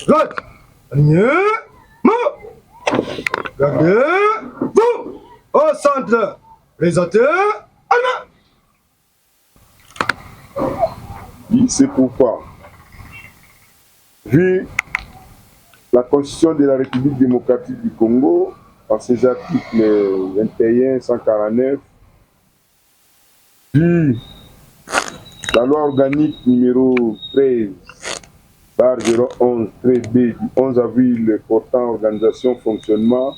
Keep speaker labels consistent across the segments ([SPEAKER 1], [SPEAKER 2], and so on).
[SPEAKER 1] Droite, alignez, gardez-vous au centre, présentez, allez.
[SPEAKER 2] Oui, c'est pourquoi, vu la Constitution de la République démocratique du Congo, en ses articles 21, 149, vu la loi organique numéro 13, bar 011, 13B du 11 avril portant organisation, fonctionnement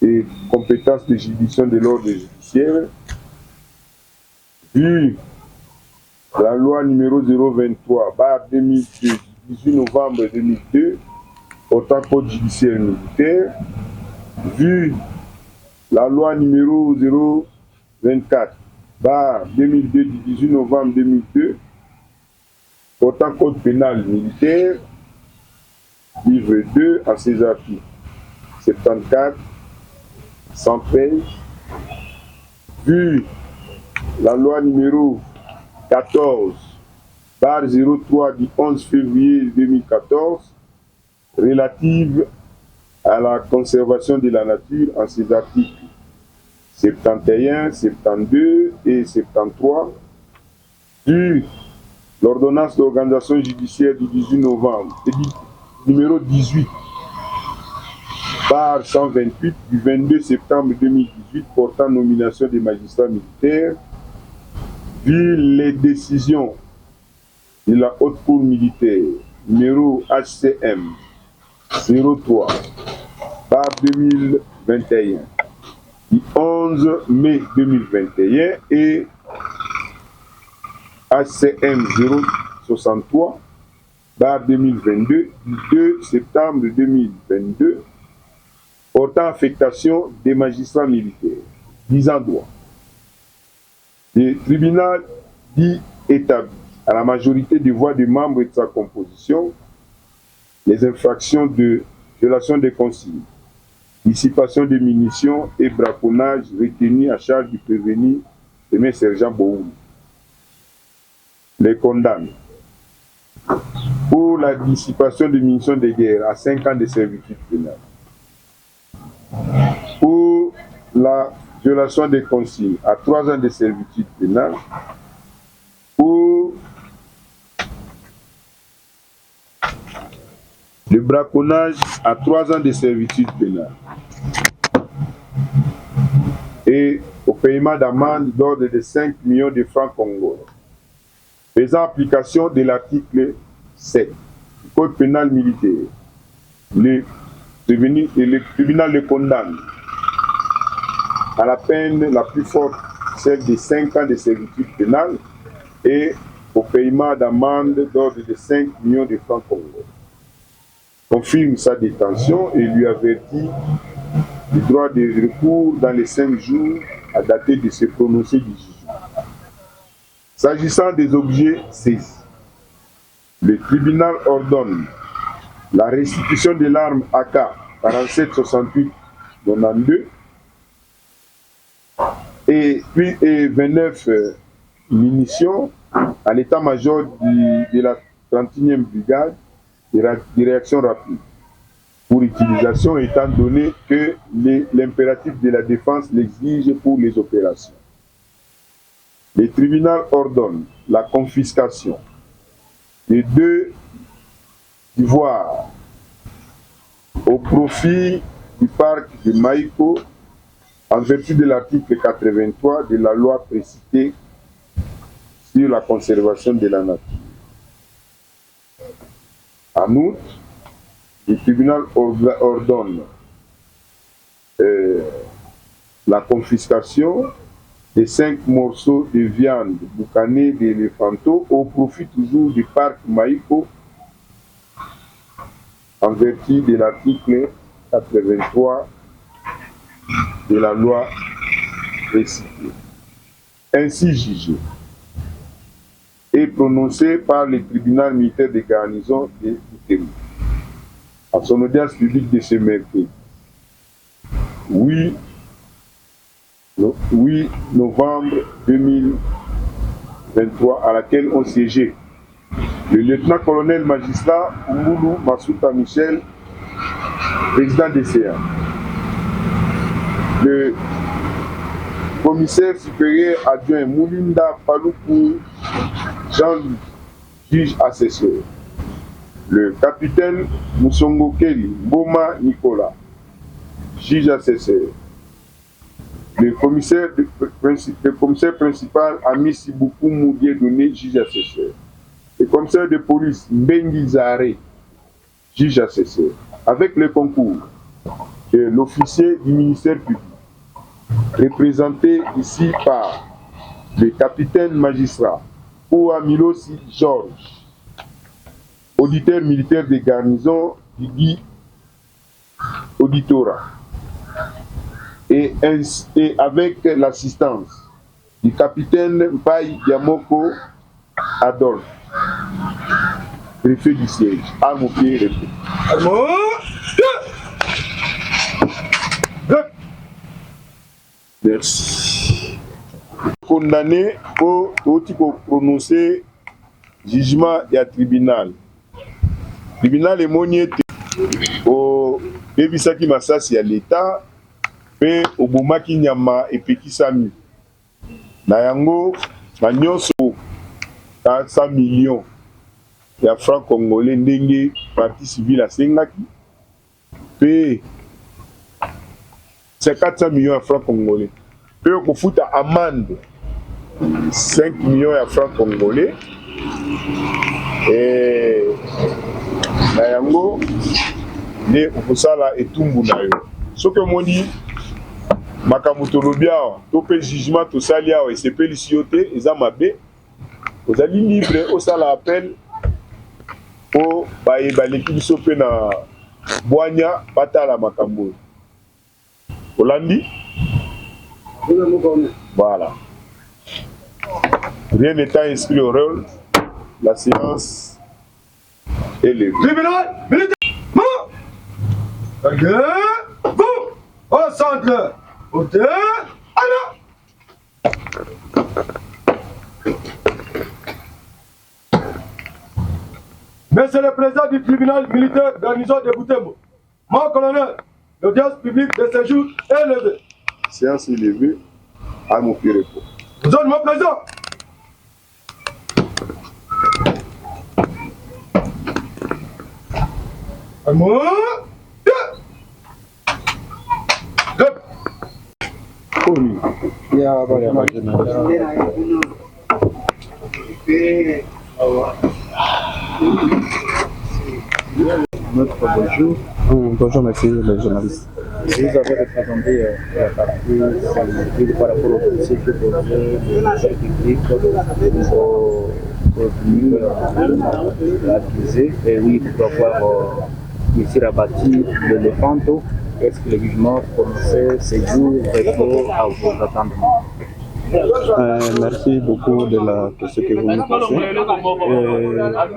[SPEAKER 2] et compétences de juridiction de l'ordre judiciaire, vu la loi numéro 023, bar 2002, du 18 novembre 2002, portant code judiciaire militaire, vu la loi numéro 024, bar 2002, du 18 novembre 2002, portant code pénal militaire, livre 2 à ses articles 74, 113, vu la loi numéro 14, bar 03 du 11 février 2014, relative à la conservation de la nature en ses articles 71, 72 et 73, vu l'ordonnance d'organisation judiciaire du 18 novembre, numéro 18, bar 128 du 22 septembre 2018 portant nomination des magistrats militaires, vu les décisions de la Haute Cour militaire, numéro HCM 03, bar 2021, du 11 mai 2021 et HCM 063, bar 2022, du 2 septembre 2022, portant affectation des magistrats militaires, disant droit. Le tribunal dit établi à la majorité des voix des membres et de sa composition les infractions de violation des consignes, dissipation des munitions et braconnage retenus à charge du prévenu premier sergent Bohou. Les condamne pour la dissipation des munitions de guerre à 5 ans de servitude pénale, pour la violation des consignes à 3 ans de servitude pénale, pour le braconnage à 3 ans de servitude pénale et au paiement d'amende d'ordre de 5 millions de francs congolais, faisant application de l'article 7 du Code pénal militaire. Le tribunal le condamne à la peine la plus forte, celle de 5 ans de servitude pénale et au paiement d'amende d'ordre de 5 millions de francs congolais. Confirme sa détention et lui avertit du droit de recours dans les 5 jours à dater de se prononcer du jugement. S'agissant des objets saisis, le tribunal ordonne la restitution de l'arme AK 47-68-92 et 29 munitions à l'état-major de la 31e brigade de réaction rapide pour utilisation étant donné que l'impératif de la défense l'exige pour les opérations. Le tribunal ordonne la confiscation des 2 ivoires au profit du parc de Maïko en vertu de l'article 83 de la loi précitée sur la conservation de la nature. En outre, le tribunal ordonne la confiscation des 5 morceaux de viande boucanée d'éléphanto au profit toujours du parc Maïko en vertu de l'article 83 de la loi précitée. Ainsi jugé et prononcé par le tribunal militaire de garnison de Butembo à son audience publique de ce mercredi 8 novembre 2021 23 à laquelle ont siégé le lieutenant-colonel magistrat Oumoulou Massouta Michel, président des CA, le commissaire supérieur adjoint Moulinda Paloukou Jean-Louis, juge assesseur, le capitaine Moussongo Kelly Mboma Nicolas, juge assesseur, le commissaire principal Amissi Boukou Moudier Donné, juge assesseur, le commissaire de police Mbengi Zare, juge assesseur, avec le concours de l'officier du ministère public, représenté ici par le capitaine magistrat Oua Milosi Georges, auditeur militaire des garnisons Guigui Auditora, et avec l'assistance du capitaine Mpaï Yamoko Adolphe, préfet du siège, arme au pied, répète. Merci. Condamné pour prononcer jugement et tribunal. Tribunal est monié au Bebisaki Massasi à l'État, mais au Boumaki Nyama et Pekisami. Nayango, Magnoso, 400 millions de francs congolais, Ndenge, partie civile à Sengaki. Puis, c'est 400 millions de francs congolais. Puis, on fout à amende 5 millions de francs congolais. Et Nayango, ne Okusala et Tumbunayo. Ce que mon dit, Makamutolobia, topé jugement, tout ça, et c'est pélicioté, et Zamabe, vous allez libre, au sala appel, au Baïbaliki, Bissopé na Boigna, Batala Makambo. Hollandi? Voilà. Rien n'étant inscrit au rôle, la séance est levée.
[SPEAKER 1] Tribunal militaire, au centre, au deux, à Monsieur le président du tribunal militaire garnison de Boutembo, mon colonel, l'audience publique de ce jour est levée.
[SPEAKER 2] Séance est levée à mon pied repos.
[SPEAKER 1] Vous êtes mon président.
[SPEAKER 3] Bonjour. Bonjour, merci, les journalistes. Vous avez représenté la partie civile par rapport au dossier que vous avez de public au l'accusé, et oui, pour avoir ici rabattu l'éléphanto. Est-ce que le jugement prononcé ces jours répond à vos attentes? Merci beaucoup de la question que vous me posez.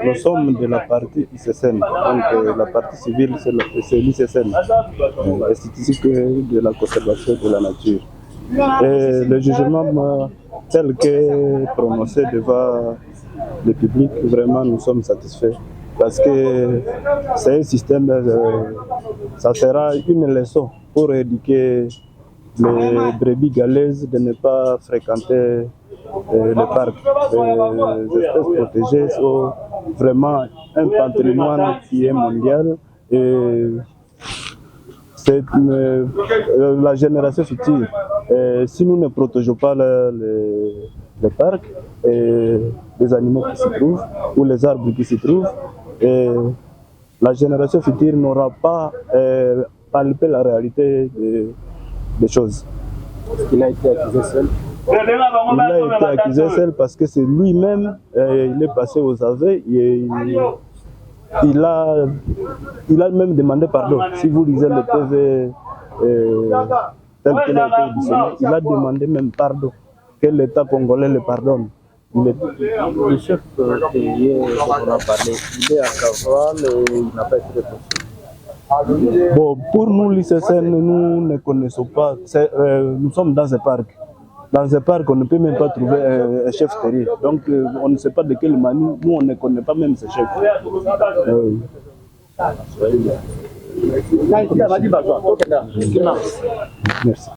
[SPEAKER 3] Nous sommes de la partie ICSN, donc la partie civile c'est l'ICSN, l'Institut de la conservation de la nature. Et le jugement tel que prononcé devant le public, vraiment nous sommes satisfaits. Parce que c'est un système, ça sera une leçon pour éduquer les brebis galaises de ne pas fréquenter le parc. Les espèces protégées sont vraiment un patrimoine qui est mondial. Et c'est la génération future. Si nous ne protégeons pas le parc, et les animaux qui s'y trouvent ou les arbres qui s'y trouvent, la génération future n'aura pas palpé la réalité des choses. Il a été accusé seul. Il a été accusé seul parce que c'est lui-même, il est passé aux aveux et il a même demandé pardon. Si vous lisez le PV tel qu'il a été auditionné, il a demandé même pardon, que l'État congolais le pardonne. Le chef hier, on a parlé, il est à Caval et il n'a pas été reconnu. Bon, pour nous, l'ICSN, nous ne connaissons pas. Nous sommes dans un parc. Dans ce parc, on ne peut même pas trouver un chef terrier. Donc, on ne sait pas de quelle manière. Nous, on ne connaît pas même ce chef. Merci.